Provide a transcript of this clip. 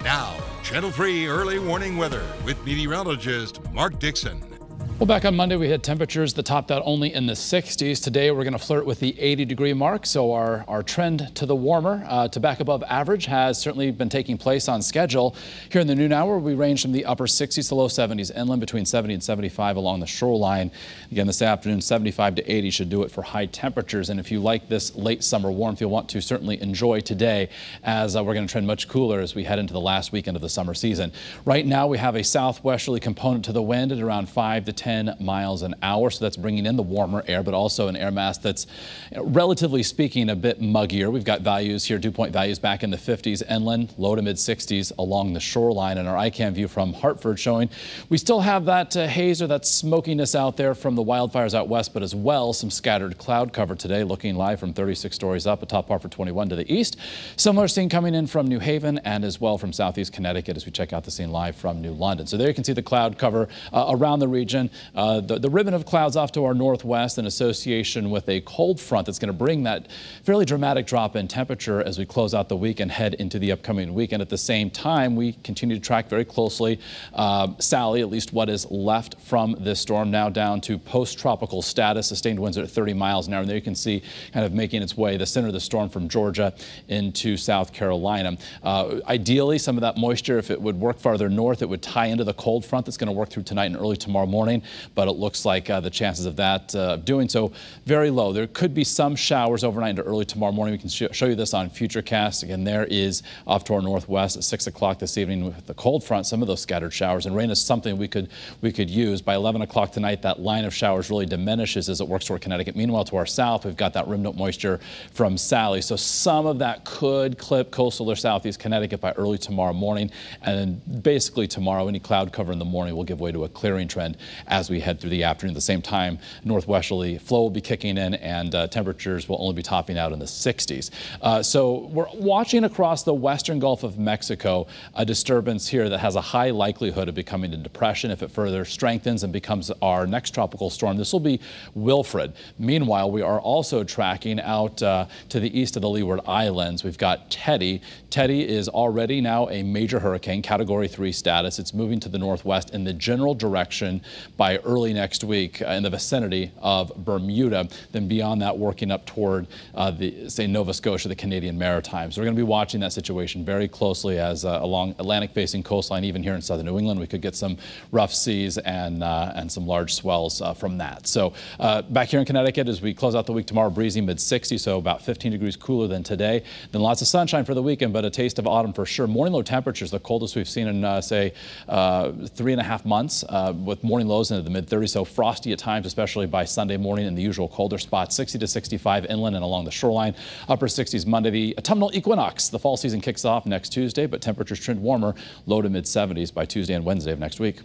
Now, Channel 3 early warning weather with meteorologist Mark Dixon. Well, back on Monday, we had temperatures that topped out only in the 60s. Today, we're going to flirt with the 80-degree mark. So our trend to the warmer, to back above average, has certainly been taking place on schedule. Here in the noon hour, we range from the upper 60s to low 70s, inland between 70 and 75 along the shoreline. Again, this afternoon, 75 to 80 should do it for high temperatures. And if you like this late summer warmth, you'll want to certainly enjoy today, as we're going to trend much cooler as we head into the last weekend of the summer season. Right now, we have a southwesterly component to the wind at around 5 to 10 miles an hour, so that's bringing in the warmer air, but also an air mass that's, relatively speaking, a bit muggier. We've got values here, dew point values back in the 50s inland, low to mid 60s along the shoreline, and our ICAM view from Hartford showing we still have that haze or that smokiness out there from the wildfires out west, but as well some scattered cloud cover today, looking live from 36 stories up atop Hartford 21 to the east. Similar scene coming in from New Haven and as well from southeast Connecticut as we check out the scene live from New London. So there you can see the cloud cover around the region. The ribbon of clouds off to our northwest in association with a cold front that's going to bring that fairly dramatic drop in temperature as we close out the week and head into the upcoming weekend. At the same time, we continue to track very closely Sally, at least what is left from this storm, now down to post-tropical status, sustained winds at 30 miles an hour. And there you can see kind of making its way the center of the storm from Georgia into South Carolina. Ideally, some of that moisture, if it would work farther north, it would tie into the cold front that's going to work through tonight and early tomorrow morning. But it looks like the chances of that doing so very low. There could be some showers overnight into early tomorrow morning. We can show you this on Futurecast. Again, there is off to our northwest at 6 o'clock this evening with the cold front, some of those scattered showers, and rain is something we could use. By 11 o'clock tonight, that line of showers really diminishes as it works toward Connecticut. Meanwhile, to our south, we've got that rim note moisture from Sally. So some of that could clip coastal or southeast Connecticut by early tomorrow morning. And then basically tomorrow, any cloud cover in the morning will give way to a clearing trend as we head through the afternoon. At the same time, northwesterly flow will be kicking in and temperatures will only be topping out in the 60s. So we're watching across the western Gulf of Mexico a disturbance here that has a high likelihood of becoming a depression if it further strengthens and becomes our next tropical storm. This will be Wilfred. Meanwhile, we are also tracking out to the east of the Leeward Islands. We've got Teddy. Teddy is already now a major hurricane, Category 3 status. It's moving to the northwest in the general direction by early next week in the vicinity of Bermuda. Then beyond that, working up toward say Nova Scotia, the Canadian Maritimes. So we're going to be watching that situation very closely as along Atlantic-facing coastline, even here in southern New England, we could get some rough seas and some large swells from that. So back here in Connecticut, as we close out the week tomorrow, breezy mid-60s, so about 15 degrees cooler than today. Then lots of sunshine for the weekend, but a taste of autumn for sure. Morning low temperatures, the coldest we've seen in say 3.5 months, with morning lows into the mid-30s. So frosty at times, especially by Sunday morning in the usual colder spots, 60 to 65 inland and along the shoreline. Upper 60s Monday. The autumnal equinox, the fall season kicks off next Tuesday, but temperatures trend warmer, low to mid-70s by Tuesday and Wednesday of next week.